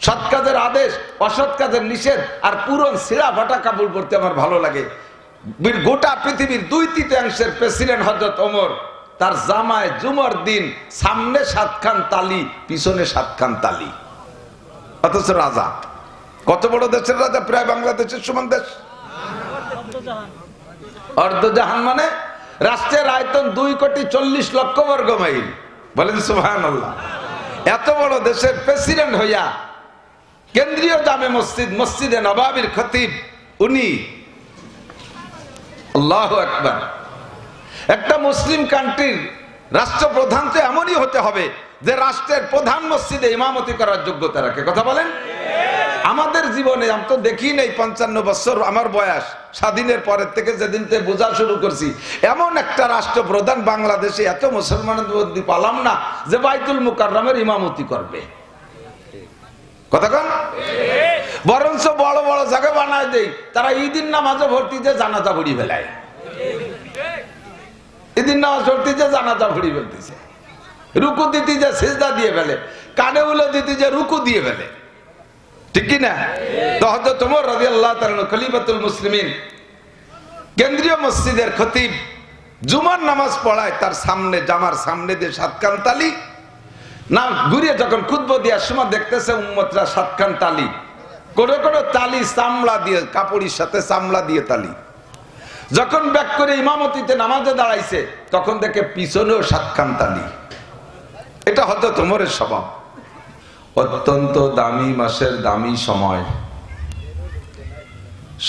সৎ কাজের আদেশ, অসৎ কাজের নিষেধ, আর পুরন সিরা ফাটা কাপড় পরতে আমার ভালো লাগে। গোটা পৃথিবীর 2/3 প্রেসিডেন্ট হযরত ওমর, তার জামায় জুমার দিন সামনে 7 খান তালি, পিছনে 7 খান তালি, অথচ রাজা। কত বড় দেশের রাজা? প্রায় বাংলাদেশের সমান দেশ। অর্ধজাহান মানে রাষ্ট্রের আয়তন 2,40,00,000 বর্গ মাইল। বলেন সুবহানাল্লাহ। এত বড় দেশের প্রেসিডেন্ট হইয়া কেন্দ্রীয় জামে মসজিদ, মসজিদে নবাবির খতিব উনি। আল্লাহু আকবার। একটা মুসলিম কান্ট্রির রাষ্ট্রপ্রধান তো এমনই হতে হবে যে রাষ্ট্রের প্রধান মসজিদে ইমামতি করার যোগ্যতা রাখে। কথা বলেন। আমাদের জীবনে আমি তো দেখি নাই, 55 বছর আমার বয়স, স্বাধীনের পরের থেকে যেদিন থেকে বোঝা শুরু করছি, এমন একটা রাষ্ট্রপ্রধান বাংলাদেশে এত মুসলমানের মধ্যে পালাম না যে বাইতুল মুকাররমের ইমামতি করবে। কথা কন। বরঞ্চ বড় বড় জায়গা বানায় দেই, তারা ঈদের নামাজে ভর্তি যে জানাজা ভরি ফেলায়। ঈদের নামাজ ভর্তি যে জানাজা ভরি ফেলতেছে, রুকু দিতে যে সিজদা দিয়ে ফেলে, কানে উলে দিতে যে রুকু দিয়ে ফেলে। ঠিক কি না? তো হযরত ওমর রাদিয়াল্লাহু তাআলা খলিফাতুল মুসলিমিন কেন্দ্রীয় মসজিদের খতিব জুমার নামাজ পড়ায়, তার সামনে জামার সামনে দিয়ে 7 খান তালি না ঘুরিয়ে যখন খুতবা দেওয়ার সময় দেখতেছে উম্মতরা 7 খান তালি, কোনো কোনো তালি চামড়া দিয়ে, কাপড়ের সাথে চামড়া দিয়ে তালি। যখন ব্যাক করে ইমামতিতে নামাজে দাঁড়াইছে তখন দেখে পিছনেও 7 খান তালি। এটা হযরত ওমরের স্বভাব। অত্যন্ত দামি মাসের দামি সময়,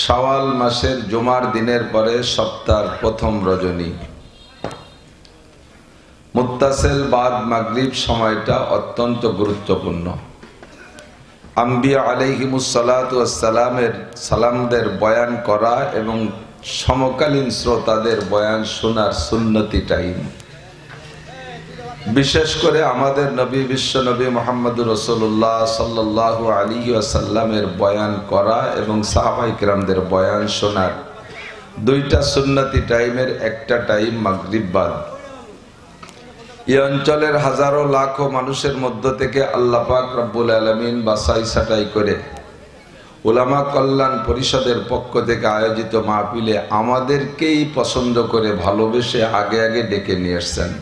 শাওয়াল মাসের জুমার দিনের পরে সপ্তাহের প্রথম রজনী, মুত্তাসিল বাদ মাগরিব সময়টা অত্যন্ত গুরুত্বপূর্ণ। আম্বিয়া আলাইহিমুস সালাতু ওয়াস সালামের সালামদের বয়ান করা এবং সমকালীন শ্রোতাদের বয়ান শোনার সুন্নতি টাইম। বিশেষ করে আমাদের নবী, বিশ্ব নবী মুহাম্মদুর রাসূলুল্লাহ সাল্লাল্লাহু আলাইহি ওয়াসাল্লামের বয়ান করা এবং সাহাবায়ে কেরামদের বয়ান শোনার 2টা সুন্নতি টাইমের একটা টাইম মাগরিব বাদ। এই অঞ্চলের হাজারো লাখো মানুষের মধ্য থেকে আল্লাহ পাক রব্বুল আলামিন বাছাই ছাঁটাই করে উলামা কল্যাণ পরিষদের পক্ষ থেকে আয়োজিত মাহফিলে আমাদেরকেই পছন্দ করে ভালোবেসে আগে আগে ডেকে নিয়ে আসছেন।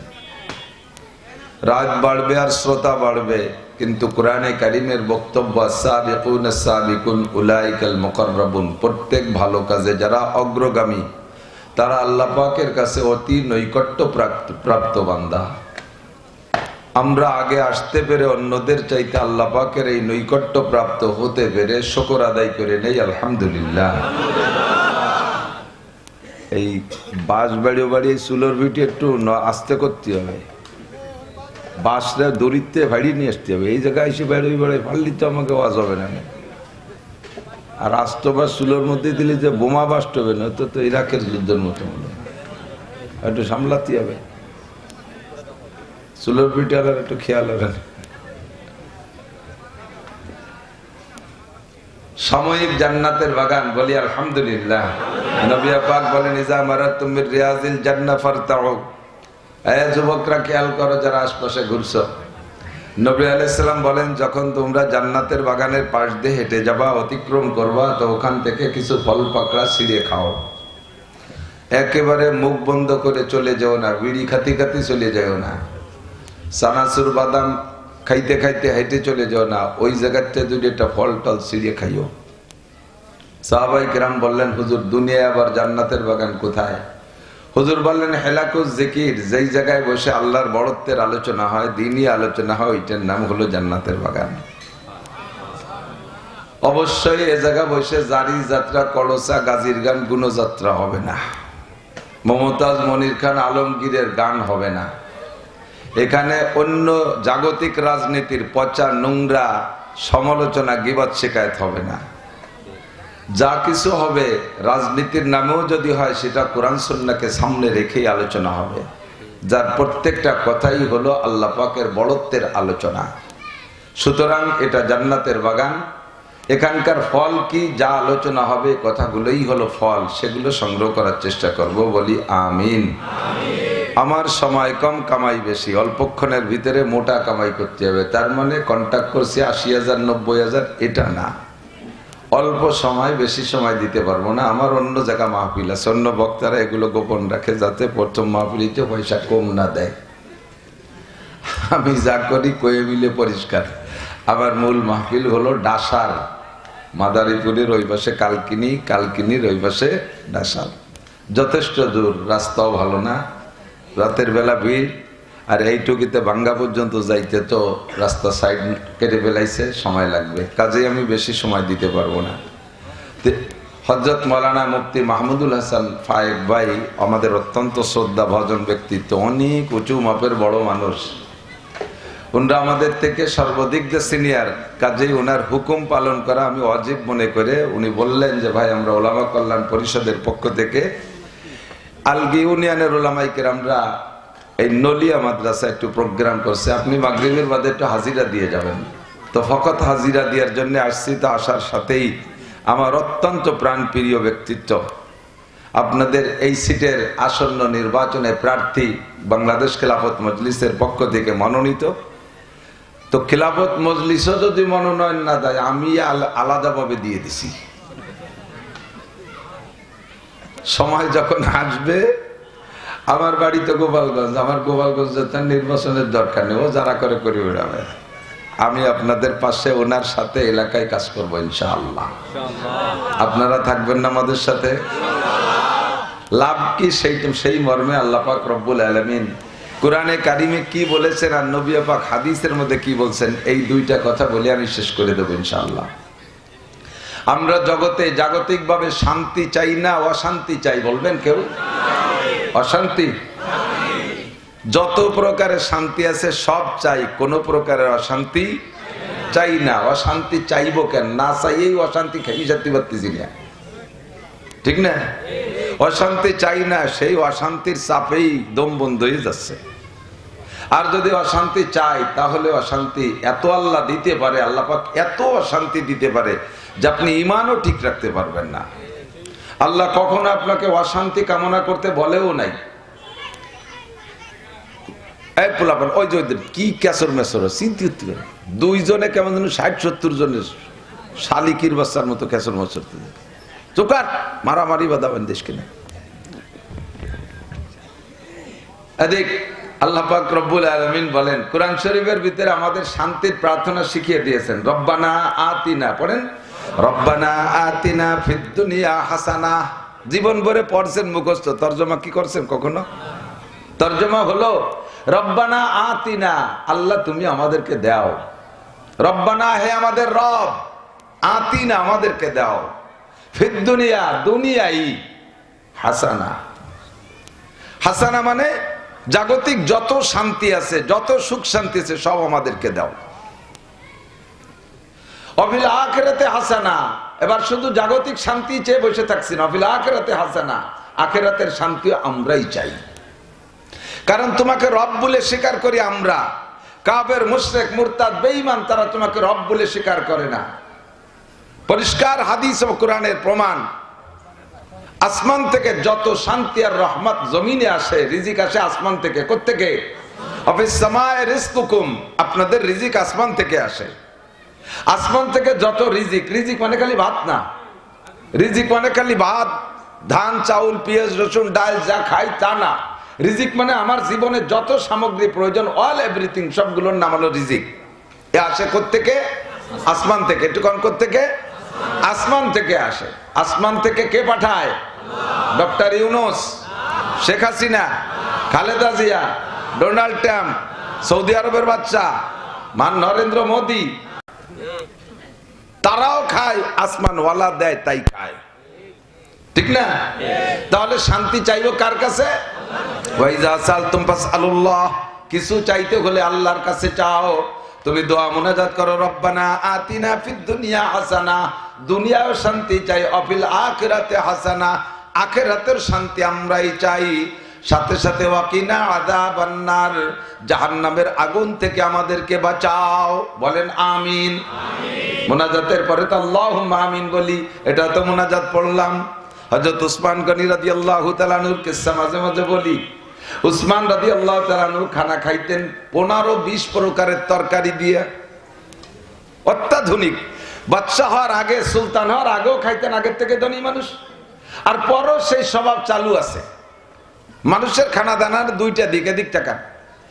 রাত বাড়বে আর শ্রোতা বাড়বে, কিন্তু কোরআনে কারিমের বক্তব্য সাবিকুন সাবিকুন উলাইকাল মুকাররাবুন, প্রত্যেক ভালো কাজে যারা অগ্রগামী তারা আল্লাহ পাকের কাছে অতি নৈকট্য প্রাপ্ত বান্দা। আমরা আগে আসতে পেরে অন্যদের চাইতে আল্লাহ পাকের এই নৈকট্য প্রাপ্ত হতে পেরে শুকর আদায় করে নেই আলহামদুলিল্লাহ। এই বাঁশ বাড়ি বাড়ি চুলোর ভিটি একটু আস্তে করতে হবে, বাঁশটা দড়িতে ভাড়ি নিয়ে আসতে হবে। এই জায়গায় এসে বেড়ে বেড়ে ফাললি তো আমাকে আওয়াজ হবে না। আর আস্ত বাস চুলোর মধ্যে দিলে যে বোমা বাস্ট হবে না, তো ইরাকের যুদ্ধের মতো একটু সামলাতে হবে। চুলোর পিঠে আর একটু খেয়াল হবে। সাময়িক জান্নাতের বাগান বলি আলহামদুলিল্লাহ। নবী পাক বলেন ইজা মারাতুম মির রিয়াজিল জান্নাহ ফারতাউ। এই যুবকরা খেয়াল করো যারা আশপাশে ঘুরছো, নবী আলাইহিস সালাম বলেন যখন তোমরা জান্নাতের বাগানের পাশ দিয়ে হেঁটে যাবা, অতিক্রম করবা, তো ওখান থেকে কিছু ফল পাকড়া ছিঁড়ে খাও। একেবারে মুখ বন্ধ করে চলে যাও না, বিড়ি খাতি খাতি চলে যাও না, চানাচুর বাদাম খাইতে খাইতে হেঁটে চলে যাও না, ওই জায়গাতে যদি একটা ফল টল ছিঁড়ে খাইও। সাহাবায়ে কেরাম বললেন হুজুর দুনিয়ায় আবার জান্নাতের বাগান কোথায়? হুজুর বললেন হেলাকুজ জিকির, যেই জায়গায় বসে আল্লাহর বড়ত্বের আলোচনা হয়, দ্বীনি আলোচনা হয়, ওইটার নাম হলো জান্নাতের বাগান। অবশ্যই এ জায়গা বসে জারি যাত্রা, কলসা, গাজীর গান, গুণযাত্রা হবে না, মমতাজ মনির খান আলমগীরের গান হবে না। এখানে অন্য জাগতিক রাজনীতির পচা নোংরা সমালোচনা, গীবত শিকায়ত হবে না। যা কিছু হবে রাজনীতির নামেও যদি হয় সেটা কোরআন সুন্নাহকে সামনে রেখেই আলোচনা হবে, যার প্রত্যেকটা কথাই হলো আল্লাহ পাকের বড়ত্বের আলোচনা। সুতরাং এটা জান্নাতের বাগান। এখানকার ফল কি, যা আলোচনা হবে কথাগুলোই হলো ফল, সেগুলো সংগ্রহ করার চেষ্টা করব, বলি আমিন। আমার সময় কম, কামাই বেশি, অল্পক্ষণের ভিতরে মোটা কামাই করতে হবে, তার মানে কন্ট্যাক্ট করছি 80,000 90,000, এটা না। অল্প সময় বেশি সময় দিতে পারবো না, আমার অন্য জায়গা মাহফিল আছে, অন্য বক্তারা এগুলো গোপন রাখে যাতে প্রথম মাহফিলিতে পয়সা কম না দেয়। আমি যা করি কয়ে মিলে পরিষ্কার। আমার মূল মাহফিল হলো ডাসার, মাদারীপুরের ওই পাশে কালকিনি, কালকিনির ওই পাশে ডাসার। যথেষ্ট দূর, রাস্তাও ভালো না, রাতের বেলা ভিড়, আর এইটুকুতে ভাঙ্গা পর্যন্ত যাইতে তো রাস্তা সাইড কেটে ফেলাইছে, সময় লাগবে, কাজেই আমি বেশি সময় দিতে পারবো না। হযরত মাওলানা মুফতি মাহমুদুল হাসান ফায়েক ভাই আমাদের অত্যন্ত শ্রদ্ধা ভজন ব্যক্তিত্ব, অনেক উঁচু মাপের বড় মানুষ, উনারা আমাদের থেকে সর্বাধিক যে সিনিয়র, কাজেই ওনার হুকুম পালন করা আমি ওয়াজিব মনে করে উনি বললেন যে ভাই আমরা ওলামা কল্যাণ পরিষদের পক্ষ থেকে আলগি ইউনিয়নের ওলামায়ে কেরামরা এই নলিয়া মাদ্রাসা একটু প্রোগ্রাম করছে, আপনি মাগরিবের বাদে একটু হাজিরা দিয়ে যাবেন। তো ফকত হাজিরা দেওয়ার জন্য আসছি। তো আসার সাথেই আমার অত্যন্ত প্রাণপ্রিয় ব্যক্তিত্ব, আপনাদের এই সিটের আসন্ন নির্বাচনে প্রার্থী, বাংলাদেশ খেলাফত মজলিসের পক্ষ থেকে মনোনীত। তো খেলাফত মজলিসও যদি মনোনয়ন না দেয়, আমি আলাদাভাবে দিয়ে দিছি, সময় যখন আসবে। আমার বাড়ি তো গোপালগঞ্জ, আমার গোপালগঞ্জে তার নির্বাচনের দরকার নেই, ও যারা করে করে বেড়াবে। আমি আপনাদের পাশে ওনার সাথে এলাকায় কাজ করবো ইনশাআল্লাহ। আপনারা থাকবেন না আমাদের সাথে? লাভ কি সেই মর্মে আল্লাহ পাক রব্বুল আলামিন কোরআনে কারিমে কি বলেছেন আর নবী পাক হাদিসের মধ্যে কি বলছেন, এই দুইটা কথা বলে আমি শেষ করে দেবো ইনশাআল্লাহ। আমরা জগতে জাগতিকভাবে শান্তি চাই না অশান্তি চাই? বলবেন কেউ? অশান্তি, যত প্রকারের শান্তি আছে সব চাই, কোন প্রকারের অশান্তি চাই না। অশান্তি চাইবো কেন? না চাইয়েই অশান্তি খাই যেতে পারতেছি না, ঠিক না? অশান্তি চাই না, সেই অশান্তির চাপেই দম বন্ধ হয়ে যাচ্ছে। আর যদি অশান্তি চাই তাহলে অশান্তি এত আল্লাহ দিতে পারে, আল্লাহ পাক এত অশান্তি দিতে পারে যে আপনি ইমানও ঠিক রাখতে পারবেন না। আল্লাহ কখনো আপনাকে অশান্তি কামনা করতে বলেও নাই। এই পোলাপান ওই যে কি ক্যাসর মেসর চিন্তিত, দুইজনে কেমন যেন 60-70 জনের শালিকির বাচ্চার মতো ক্যাসর মেসর, চোকার মারামারি বাদাবেন দেশ কিনা। এদিক আল্লাহ পাক রব্বুল আলামিন বলেন কোরআন শরীফের ভিতরে আমাদের শান্তির প্রার্থনা শিখিয়ে দিয়েছেন। রব্বানা আতিনা, পড়েন রব্বানা আতিনা ফিদ দুনিয়া হাসানা। জীবন ভরে পড়ছেন, মুখস্থ, তরজমা কি করছেন কখনো? তরজমা হলো রব্বানা আতিনা, আল্লাহ তুমি আমাদেরকে দাও। রব্বানা, হে আমাদের রব, আতিনা আমাদেরকে দাও, ফিদ দুনিয়া, দুনিয়াই, হাসানা। হাসানা মানে জাগতিক যত শান্তি আছে, যত সুখ শান্তি আছে সব আমাদেরকে দাও। অফিল আখিরাতে হাসানা, এবার শুধু জাগতিক শান্তি চেয়ে বসে থাকছি না, অফিল আখিরাতে হাসানা, আখিরাতের শান্তি আমরাই চাই। কারণ তোমাকে রব বলে স্বীকার করি আমরা, কাফের মুশরিক মুরতাদ বেঈমান তারা তোমাকে রব বলে স্বীকার করে না। পরিষ্কার হাদিস ও কোরআনের প্রমাণ। আসমান থেকে যত শান্তি আর রহমত জমিনে আসে, রিজিক আসে আসমান থেকে। কোত্থেকে? অফিস সামায়ে রিজকুকুম, আপনাদের রিজিক আসমান থেকে আসে। আসমান থেকে যত রিজিক, রিজিক মানে খালি ভাত না, রিজিক মানে খালি ভাত, ধান, চাউল, পেঁয়াজ, রসুন, ডাল যা খাই তা না। রিজিক মানে আমার জীবনে যত সামগ্রী প্রয়োজন, অল এভরিথিং, সবগুলোর নাম হলো রিজিক। এ আসে কোত্থেকে? আসমান থেকে। একটু কন, কোত্থেকে? আসমান থেকে আসে। আসমান থেকে কে পাঠায়? Doctor Yunus, Sheikh Hasina, Khaleda Zia, Donald Trump, Saudi আরবের বাচ্চা নরেন্দ্র মোদী, তারাও খায়, আসমান ওয়ালা দেয় তাই খায়, ঠিক না? তাহলে শান্তি চাইবো কার কাছে? ওয়াইজা সালতুম ফাসআলুল্লাহ, কিছু চাইতে হলে আল্লাহর কাছে চাও। তুমি দোয়া মুনাজাত করো, রব্বানা আতিনা ফিদ দুনিয়া হাসানা, দুনিয়াও শান্তি চাই, অফিল আখিরাতে হাসানা, আখিরাতের শান্তি আমরাই চাই। সাথে সাথে ওয়াকিনা আযাবান নার, জাহান্নামের আগুন থেকে আমাদেরকে বাঁচাও। বলেন আমিন। মুনাজাতের পরে তো আল্লাহুম্মা আমিন বলি, এটা তো মুনাজাত পড়লাম। হযরত উসমান গনি রাদিয়াল্লাহু তাআলা আনহুর কিসসা মাঝে মাঝে বলি। উসমান রাদিয়াল্লাহু তাআলা আনহু খানা খাইতেন 15-20 প্রকারের তরকারি দিয়ে, অত্যাধুনিক। বাদশা হওয়ার আগে, সুলতান হওয়ার আগেও খাইতেন, আগের থেকে ধনী মানুষ, আর পরও সেই স্বভাব চালু আছে। মানুষের খানা দানার দুইটা দিক, এদিক টাকা,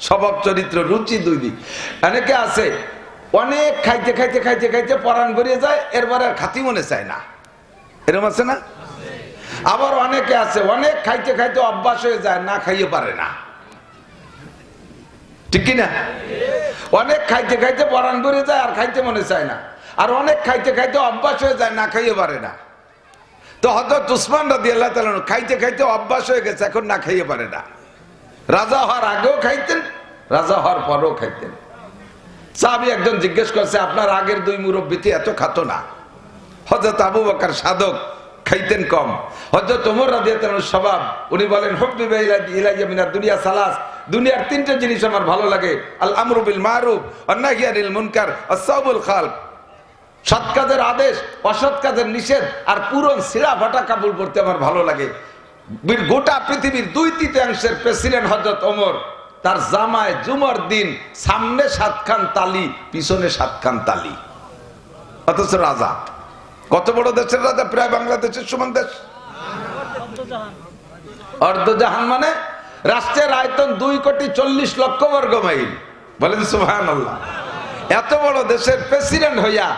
স্বভাব চরিত্র রুচি দুই দিক। অনেকে আছে অনেক খাইতে খাইতে খাইতে খাইতে পরাণ গড়িয়ে যায়, এরপরে আর খাতি মনে চায় না, এরকম আছে না? আবার অনেকে আছে অনেক খাইতে খাইতে অভ্যাস হয়ে যায়, না খাইয়ে পারে না, ঠিক কিনা? অনেক খাইতে খাইতে পরাণ গড়িয়ে যায় আর খাইতে মনে চায় না, আর অনেক খাইতে খাইতে অভ্যাস হয়ে যায়, না খাইয়ে পারে না। তো হযরত উসমান রাদিয়াল্লাহু তাআলা খাইতে খাইতে অভ্যাস হয়ে গেছে, এখন না খাইয়ে পারে না। রাজা হওয়ার আগেও খাইতেন, রাজা হওয়ার পরেও খাইতেন। সাহাবী একজন জিজ্ঞেস করছে, আপনার আগের দুই মুরব্বিতে এত খাতো না? হযরত আবু বকর সাদক, খাইতেন কম। হযরত ওমর রাদিয়াল্লাহু তাআলার স্বভাব, উনি বলেন হুব্বিবা ইলাইয়া মিনাদ দুনিয়া সালাস, দুনিয়ার তিনটা জিনিস আমার ভালো লাগে, আল আমরু বিল মারুফ ওয়ান নাহয়ু আনিল মুনকার ওয়াস-সাওবুল খালক, সৎ কাজের আদেশ, অসৎ কাজের নিষেধ, আর পুরন ছিঁড়া ফাটা কাপড় পরতে আমার ভালো লাগে। গোটা পৃথিবীর 2/3 প্রেসিডেন্ট হযরত ওমর, তার জামায় জুমার দিন সামনে 7 খান তালি, পিছনে 7 খান তালি, অথচ রাজা। কত বড় দেশের রাজা? প্রায় বাংলাদেশের সমান দেশ, অর্ধজাহান। মানে রাষ্ট্রের আয়তন 2,40,00,000 বর্গ মাইল, বলেন সুবহানাল্লাহ। এত বড় দেশের প্রেসিডেন্ট হইয়া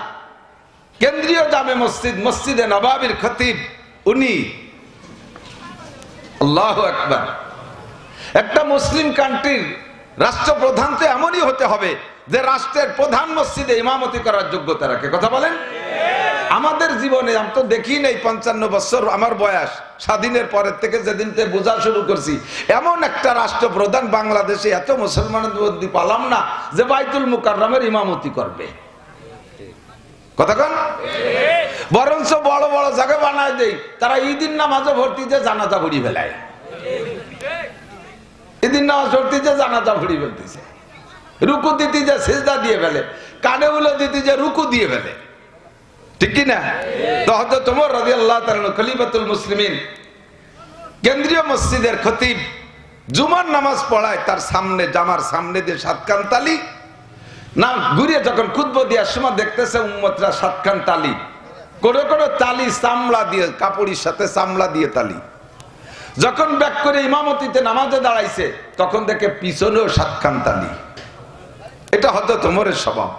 কেন্দ্রীয় জামে মসজিদ, মসজিদে নবাবির খতিব উনি, আল্লাহু আকবার। একটা মুসলিম কান্ট্রির রাষ্ট্রপ্রধান তো এমনই হতে হবে যে রাষ্ট্রের প্রধান মসজিদে ইমামতি করার যোগ্যতা রাখে, কথা বলেন? আমাদের জীবনে আমি তো দেখি নাই, 55 বছর আমার বয়স, স্বাধীনের পরের থেকে যেদিন থেকে বোঝা শুরু করছি, এমন একটা রাষ্ট্রপ্রধান বাংলাদেশে এত মুসলমানের মধ্যে পালাম না যে বাইতুল মুকাররমের ইমামতি করবে, কথা কন? বরঞ্চ বড় বড় জায়গা বানায় দেই, তারা ঈদের নামাজে ভর্তি যে জানাজা পড়ি ফেলায়, ঈদের নামাজ ভর্তি যে জানাজা পড়ি ফেলতেছে, রুকু দিতে যে সিজদা দিয়ে ফেলে, কানে উলো দিতে যে রুকু দিয়ে ফেলে, ঠিক কিনা? তো হযরত ওমর রাদিয়াল্লাহু তাআলা খলিফাতুল মুসলিমিন, কেন্দ্রীয় মসজিদের খতিব, জুমার নামাজ পড়ায়, তার সামনে জামার সামনে দিয়ে 7 খান তালি, না ঘুরিয়ে যখন খুতবা দেওয়ার সময় দেখতেছে উম্মতরা 7 খান তালি, কোনো কোনো তালি চামড়া দিয়ে, কাপড়ের সাথে চামড়া দিয়ে তালি। যখন ব্যাক করে ইমামতিতে নামাজে দাঁড়াইছে, তখন দেখে পিছনেও 7 খান তালি। এটা হযরত ওমরের স্বভাব।